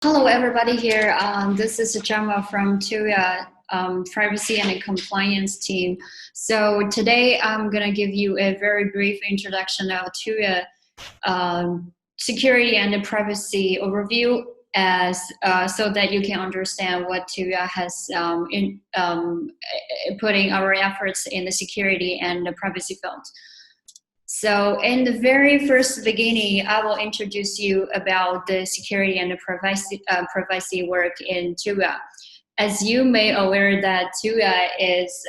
Hello, everybody here. This is Jama from Tuya, Privacy and Compliance team. So today I'm going to give you a very brief introduction of Tuya security and privacy overview as so that you can understand what Tuya has in putting our efforts in the security and the privacy field. So in the very first beginning, I will introduce you about the security and the privacy work in Tuya. As you may aware that Tuya is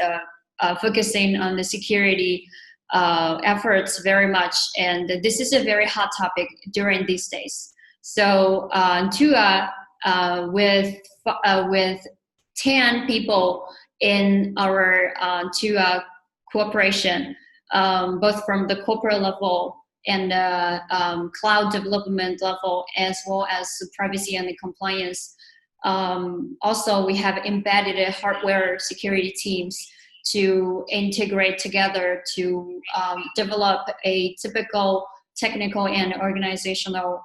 focusing on the security efforts very much, and this is a very hot topic during these days. So Tuya, with 10 people in our Tuya cooperation, both from the corporate level and cloud development level, as well as privacy and compliance. Also, we have embedded hardware security teams to integrate together to develop a typical technical and organizational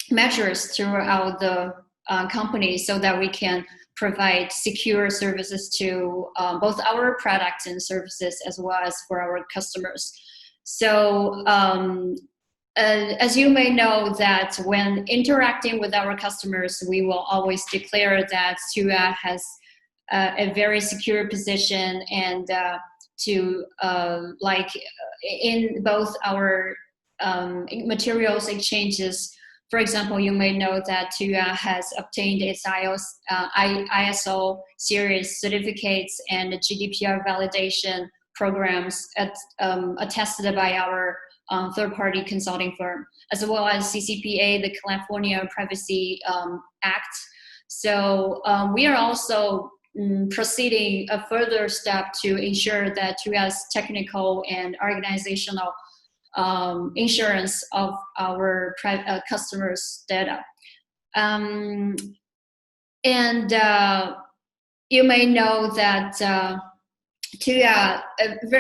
measures throughout the company so that we can provide secure services to both our products and services as well as for our customers. So as you may know that when interacting with our customers, we will always declare that Tuya has a very secure position and like in both our materials exchanges. For example, you may know that Tuya has obtained its ISO series certificates and GDPR validation programs attested by our third-party consulting firm, as well as CCPA, the California Privacy Act. So we are also proceeding a further step to ensure that Tuya's technical and organizational insurance of our customers' data. And you may know that Tuya,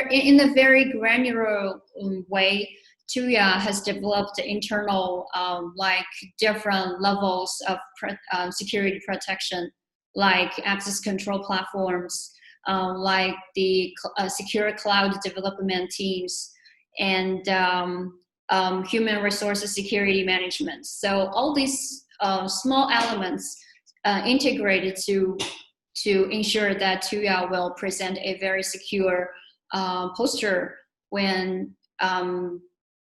in a very granular way, Tuya has developed internal like different levels of security protection, like access control platforms, like the secure cloud development teams, and human resources security management. So all these small elements integrated to ensure that Tuya will present a very secure posture when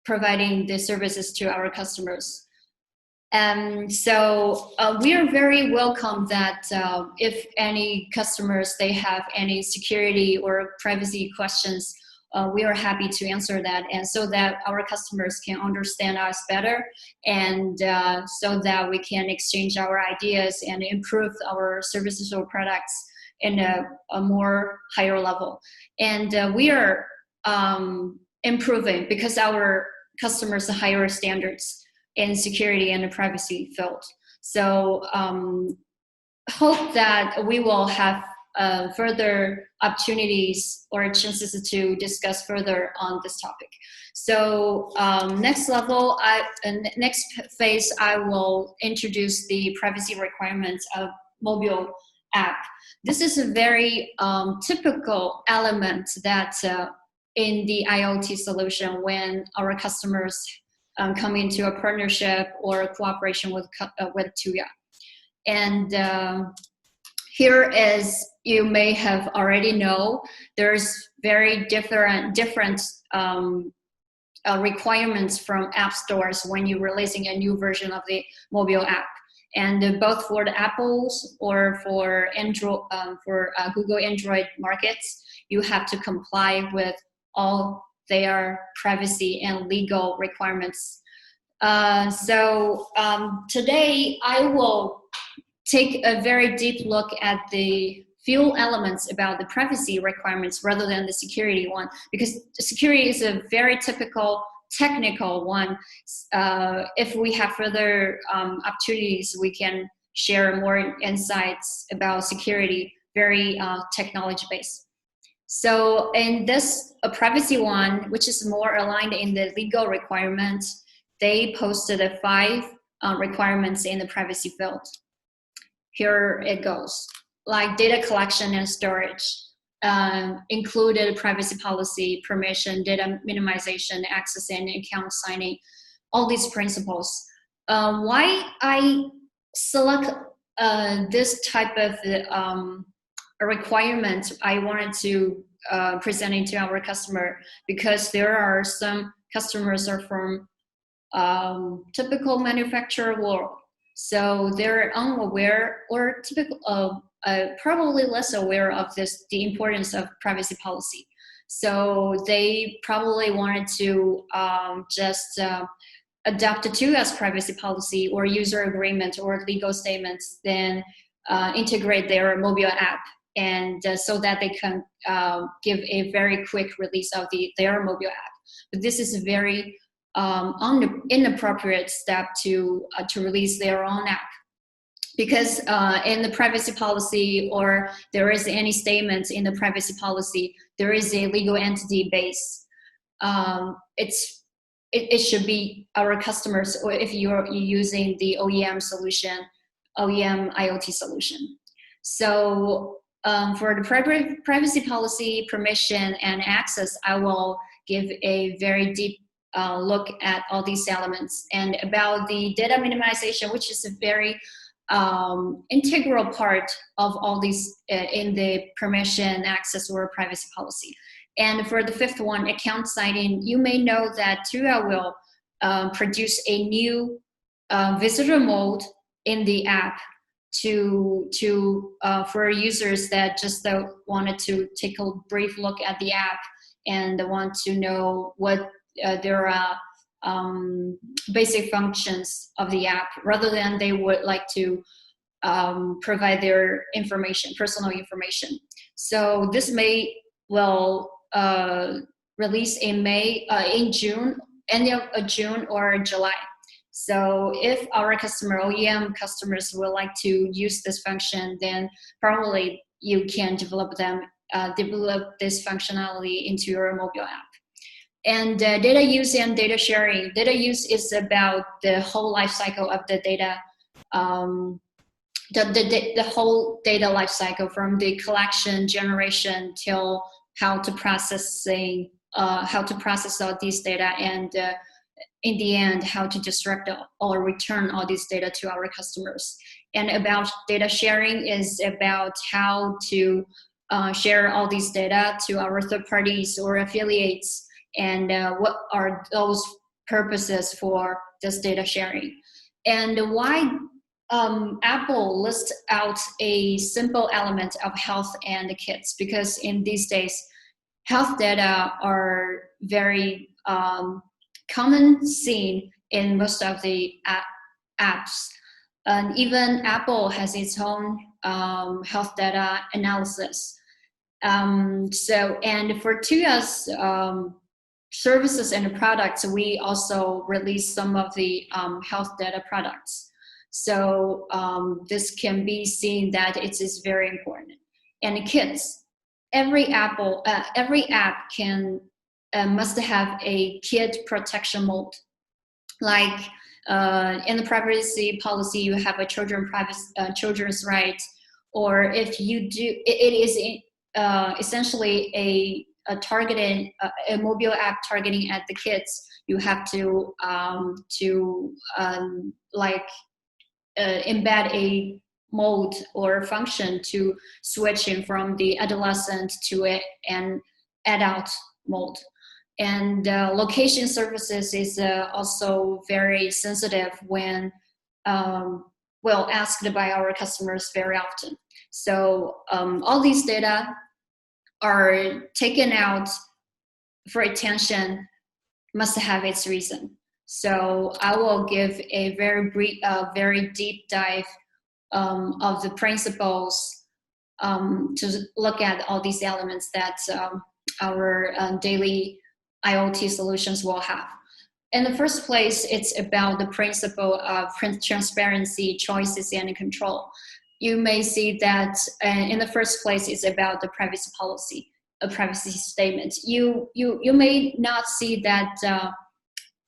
providing the services to our customers. So we are very welcome that if any customers, they have any security or privacy questions, we are happy to answer that, and so that our customers can understand us better, and so that we can exchange our ideas and improve our services or products in a more higher level. And we are improving because our customers have higher standards in security and the privacy field. So hope that we will have further opportunities or chances to discuss further on this topic. So next phase, I will introduce the privacy requirements of mobile app. This is a very typical element that in the IoT solution when our customers come into a partnership or a cooperation with Tuya. And here, as you may have already know, there's very different requirements from app stores when you're releasing a new version of the mobile app. And both for the Apples or for Android, Google Android markets, you have to comply with all their privacy and legal requirements. So today I will take a very deep look at the few elements about the privacy requirements rather than the security one, because security is a very typical technical one. If we have further opportunities, we can share more insights about security, very technology based. So in this privacy one, which is more aligned in the legal requirements, they posted 5 requirements in the privacy field. Here it goes. Like data collection and storage, included privacy policy, permission, data minimization, access and account signing, all these principles. Why I select this type of a requirement I wanted to present it to our customer, because there are some customers are from typical manufacturer world, so they're unaware or typical probably less aware of the importance of privacy policy. So they probably wanted to just adopt the Tuya's privacy policy or user agreement or legal statements, then integrate their mobile app, and so that they can give a very quick release of their mobile app. But this is a very inappropriate step to release their own app, because in the privacy policy, or there is any statements in the privacy policy, there is a legal entity base. It should be our customers, or if you're using the OEM solution, OEM IoT solution. So for the privacy policy, permission, and access, I will give a very deep look at all these elements. And about the data minimization, which is a very integral part of all these in the permission, access, or privacy policy. And for the fifth one, account signing, you may know that Tuya will produce a new visitor mode in the app for users that just wanted to take a brief look at the app and want to know what there are basic functions of the app, rather than they would like to provide their information, personal information. So this will release in June, end of June or July. So if our OEM customers would like to use this function, then probably you can develop this functionality into your mobile app. And data use and data sharing. Data use is about the whole life cycle of the data, the whole data life cycle, from the collection, generation, till how to process all these data, and in the end, how to destruct or return all these data to our customers. And about data sharing is about how to share all these data to our third parties or affiliates, and what are those purposes for this data sharing. And why Apple lists out a simple element of health and kids, because in these days, health data are very common seen in most of the apps. And even Apple has its own health data analysis. And for Tuya's services and products, we also release some of the health data products. So this can be seen that it is very important. And kids, every app can must have a kid protection mode. Like in the privacy policy, you have a children's right, or if you do, it is essentially a mobile app targeting at the kids. You have to embed a mode or function to switching from the adolescent to an adult mode. And location services is also very sensitive when asked by our customers very often. So all these data are taken out for attention, must have its reason. So I will give a very brief, very deep dive of the principles to look at all these elements that our daily IoT solutions will have. In the first place, it's about the principle of transparency, choices, and control. You may see that in the first place, it's about the privacy policy, a privacy statement. You may not see that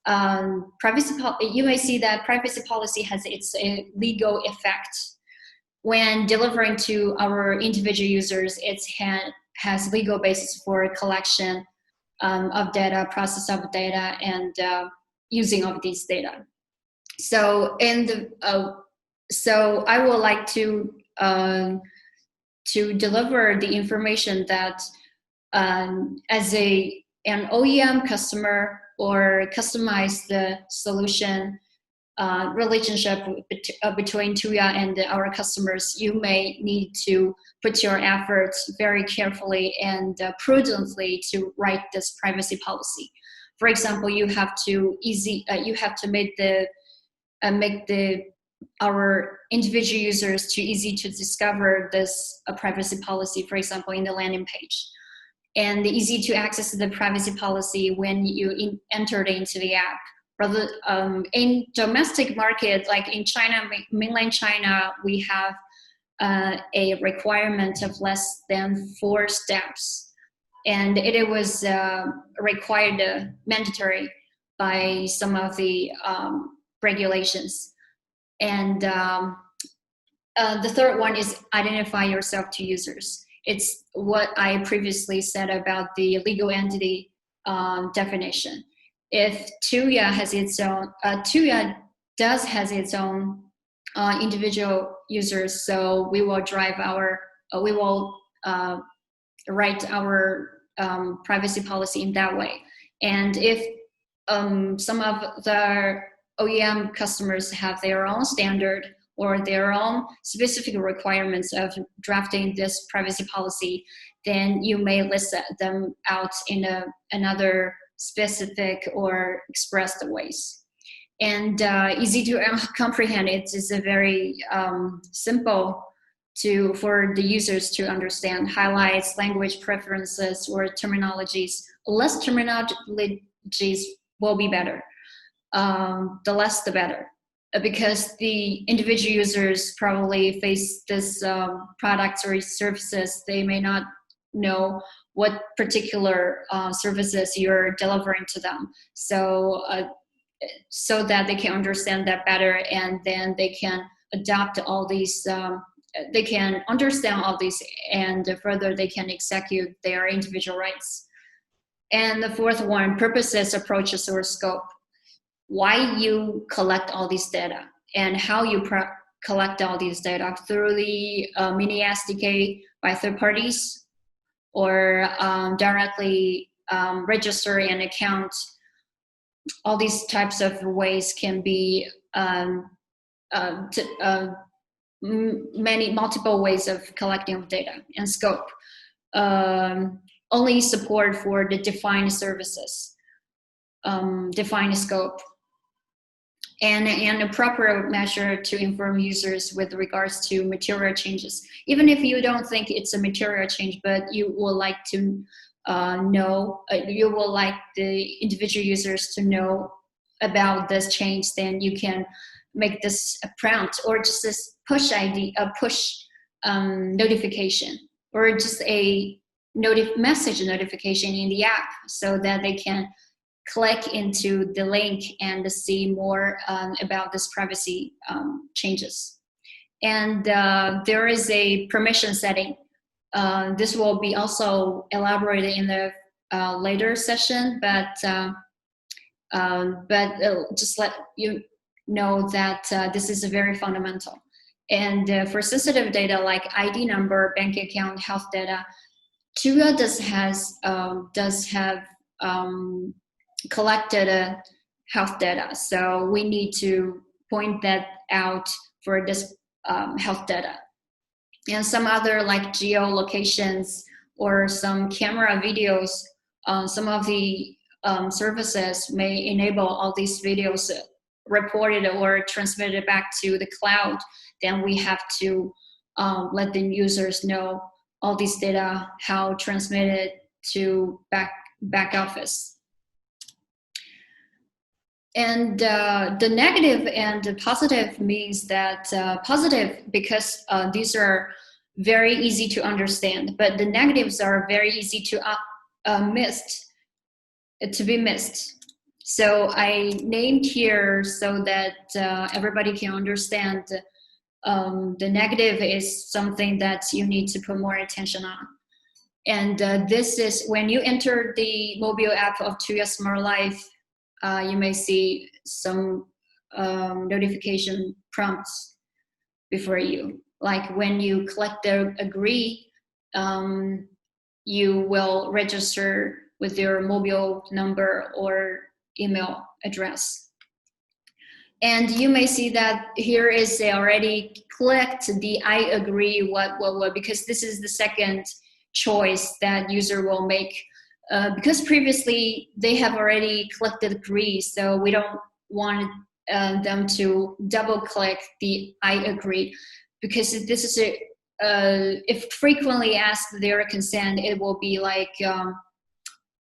you may see that privacy policy has its legal effect. When delivering to our individual users, it has legal basis for collection of data, process of data, and using of these data. So so I would like to deliver the information that as an OEM customer or customize the solution relationship between Tuya and our customers, you may need to put your efforts very carefully and prudently to write this privacy policy. For example, you have to make our individual users too easy to discover this privacy policy, for example, in the landing page, and easy to access the privacy policy when you entered into the app. Rather, in domestic market, like in China, mainland China, we have a requirement of less than 4 steps, and it was required mandatory by some of the regulations. And the third one is identify yourself to users. It's what I previously said about the legal entity definition. If Tuya has its own, Tuya has its own individual users, so we will write our privacy policy in that way. And if some of the OEM customers have their own standard or their own specific requirements of drafting this privacy policy, then you may list them out in another specific or expressed ways. And easy to comprehend. It is a very simple for the users to understand. Highlights, language preferences, or terminologies. Less terminologies will be better. The less the better, because the individual users probably face this products or services. They may not know what particular services you're delivering to them, so that they can understand that better, and then they can adopt all these, they can understand all these, and further they can execute their individual rights. And the fourth one, purposes, approaches, or scope. Why you collect all these data and how you collect all these data through the mini SDK by third parties, or directly register an account. All these types of ways can be multiple ways of collecting of data. And scope, only support for the defined services, defined scope. And a proper measure to inform users with regards to material changes. Even if you don't think it's a material change, but you would like to know, you would like the individual users to know about this change, then you can make this a prompt, or just this push notification, or just a message notification in the app, so that they can click into the link and see more about this privacy changes. And there is a permission setting. This will be also elaborated in the later session, but just let you know that this is very fundamental. And for sensitive data like ID number, bank account, health data, Tuya does have collected health data, so we need to point that out for this health data. And some other like geolocations or some camera videos, some of the services may enable all these videos reported or transmitted back to the cloud. Then we have to let the users know all these data, how transmitted to back office. And the negative and the positive means that positive, because these are very easy to understand, but the negatives are very easy to be missed. So I named here so that everybody can understand the negative is something that you need to put more attention on. And this is when you enter the mobile app of Tuya Smart Life, you may see some notification prompts before you. Like when you click the agree, you will register with your mobile number or email address. And you may see that here is already clicked the I agree what, because this is the second choice that user will make. Because previously they have already clicked agree, so we don't want them to double click the I agree, because this is if frequently asked their consent, it will be like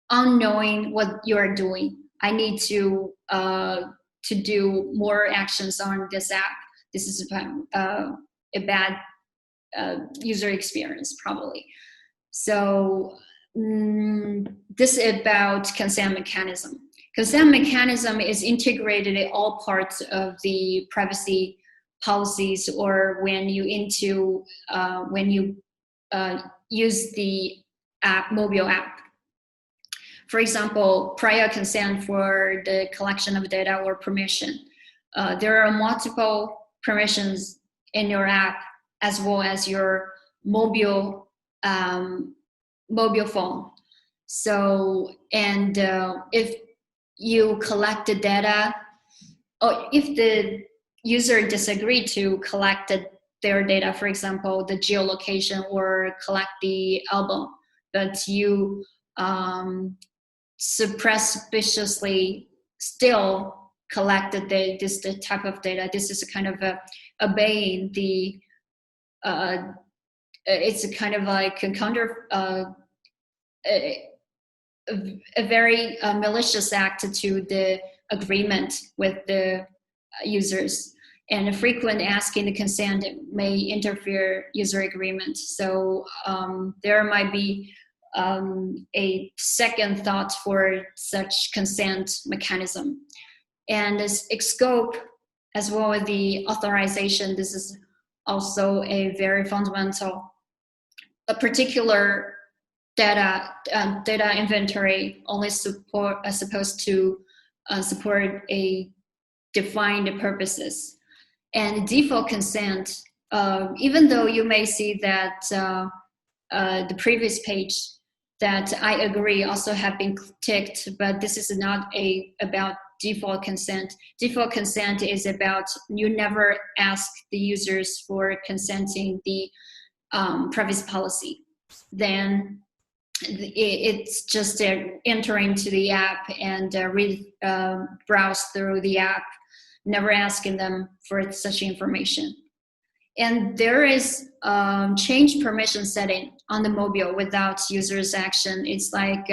unknowing what you are doing. I need to do more actions on this app. This is a bad user experience probably. So this is about consent mechanism. Consent mechanism is integrated in all parts of the privacy policies, or when you use the app, mobile app. For example, prior consent for the collection of data or permission. There are multiple permissions in your app as well as your mobile phone. So, and if you collect the data, or if the user disagree to collect their data, for example, the geolocation or collect the album, but you suspiciously still collected this type of data, this is a kind of obeying the it's a kind of like a counter a very malicious act to the agreement with the users, and frequent asking the consent may interfere user agreement. So there might be a second thought for such consent mechanism. And this scope as well as the authorization, this is also a very fundamental. A particular data inventory only supposed to support a defined purposes. And default consent, even though you may see that the previous page that I agree also have been ticked, but this is not about default consent. Default consent is about you never ask the users for consenting the privacy policy. Then it's just entering to the app and browse through the app, never asking them for such information. And there is change permission setting on the mobile without user's action. It's like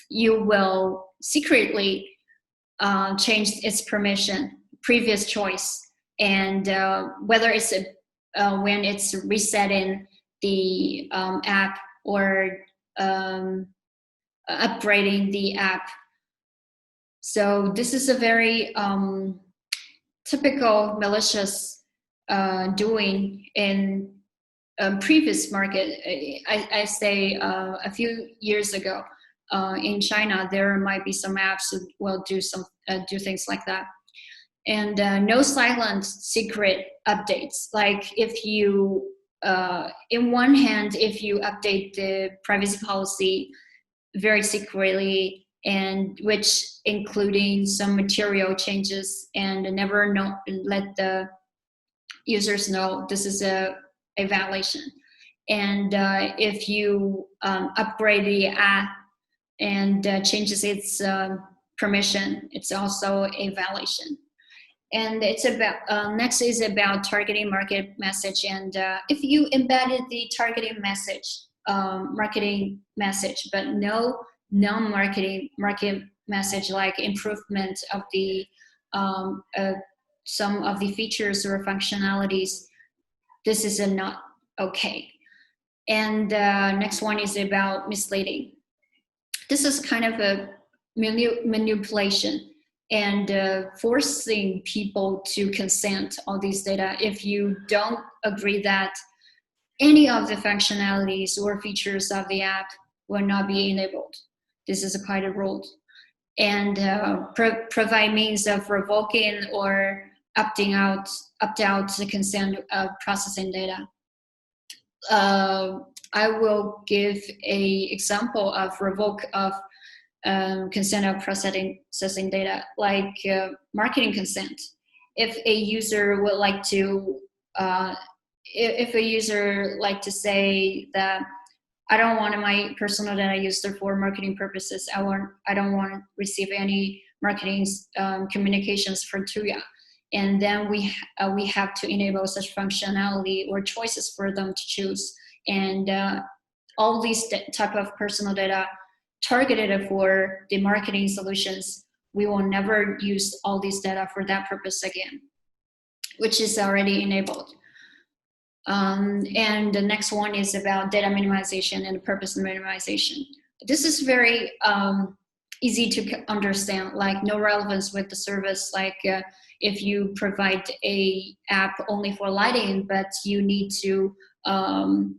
you will secretly change its permission, previous choice, and whether it's when it's resetting the app or upgrading the app. So this is a very typical malicious doing in previous market. I say a few years ago in China, there might be some apps that will do things like that. And no silent secret updates. Like if you, in one hand, if you update the privacy policy very secretly, and which including some material changes, and never let the users know, this is a violation. And if you upgrade the app and changes its permission, it's also a violation. And it's about next is about targeting market message. And if you embedded the targeting message, marketing message, but no non-marketing market message like improvement of the some of the features or functionalities, this is not okay. And next one is about misleading. This is kind of a manipulation. and forcing people to consent on these data if you don't agree that any of the functionalities or features of the app will not be enabled. This is quite a rule. And provide means of revoking or opt out the consent of processing data. I will give a example of revoke of consent of processing data, like marketing consent. If a user would like to, if a user like to say that I don't want my personal data used for marketing purposes. I don't want to receive any marketing communications from Tuya. And then we have to enable such functionality or choices for them to choose. And all these type of personal data targeted for the marketing solutions, we will never use all these data for that purpose again, which is already enabled. And the next one is about data minimization and purpose minimization. This is very easy to understand, like no relevance with the service. Like if you provide a app only for lighting, but you need to, and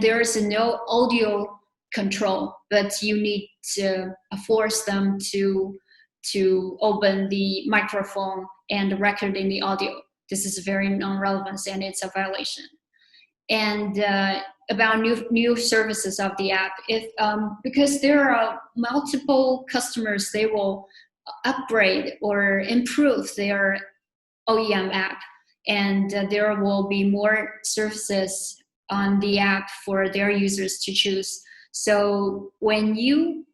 there is no audio control, but you need to force them to open the microphone and record in the audio. This is very non-relevant and it's a violation. And about new services of the app, if because there are multiple customers, they will upgrade or improve their OEM app, and there will be more services on the app for their users to choose. So when you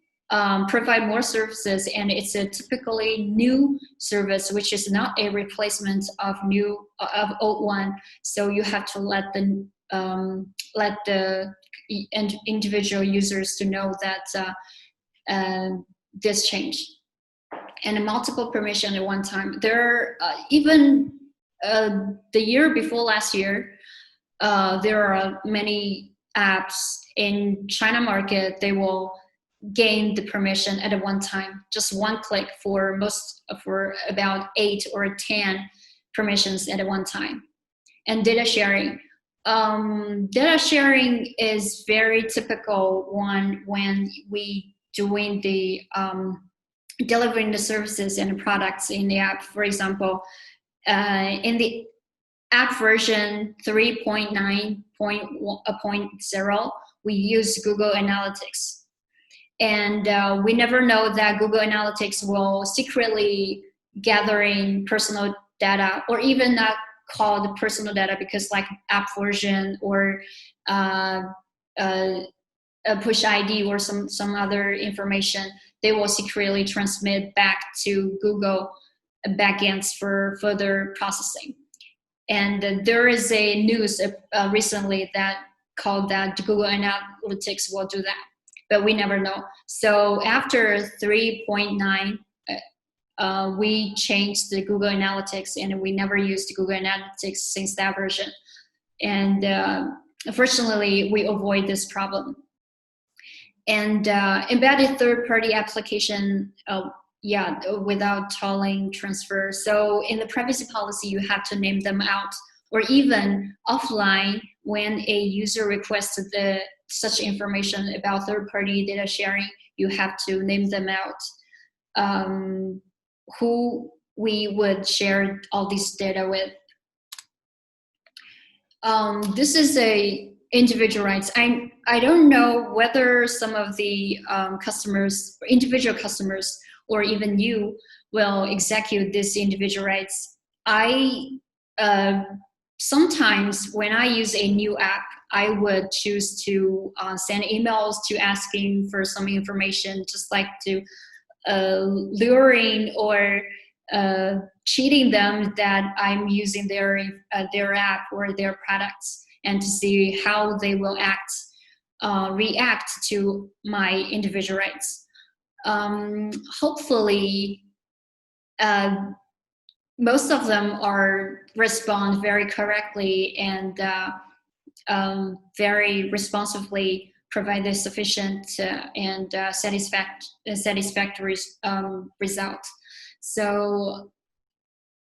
provide more services, and it's a typically new service, which is not a replacement of old one. So you have to let the individual users to know that this change. And multiple permission at one time. There even the year before last year, there are many apps in China market. They will gain the permission at one time, just one click for about 8 or 10 permissions at one time. And data sharing. Data sharing is very typical one when we doing the delivering the services and products in the app. For example, in the app version 3.9.0, we use Google Analytics. And we never know that Google Analytics will secretly gathering personal data, or even not called personal data, because like app version or a push ID or some other information, they will secretly transmit back to Google backends for further processing. And there is a news recently that called that Google Analytics will do that, but we never know. So after 3.9, we changed the Google Analytics, and we never used Google Analytics since that version. And unfortunately, we avoid this problem. And embedded third-party application, without tolling transfer. So in the privacy policy, you have to name them out, or even offline when a user requests such information about third-party data sharing, you have to name them out. Who we would share all this data with. This is a individual rights. I don't know whether some of the customers, individual customers, or even you will execute these individual rights. Sometimes when I use a new app, I would choose to send emails to asking for some information, just like to luring or cheating them that I'm using their app or their products, and to see how they will react to my individual rights. Hopefully, most of them respond very correctly and very responsively, provide a sufficient and satisfactory result. So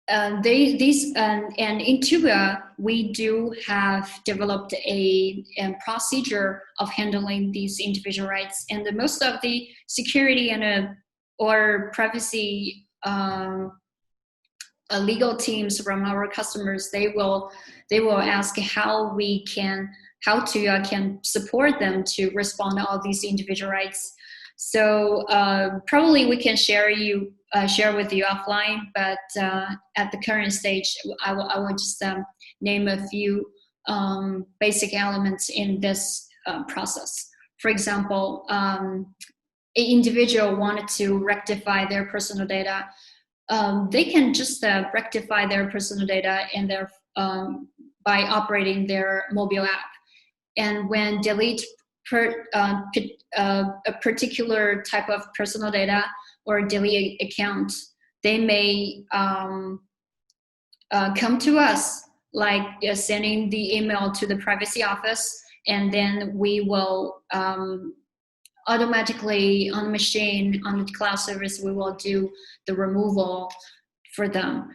and in Tuya, we do have developed a procedure of handling these individual rights, and most of the security and or privacy legal teams from our customers, they will ask how Tuya can support them to respond to all these individual rights. So probably we can share with you offline, but at the current stage, I will just name a few basic elements in this process. For example, an individual wanted to rectify their personal data. They can just rectify their personal data in their by operating their mobile app. And when delete a particular type of personal data or delete account, they may come to us, like sending the email to the privacy office, and then we will automatically on the machine, on the cloud service, we will do the removal for them.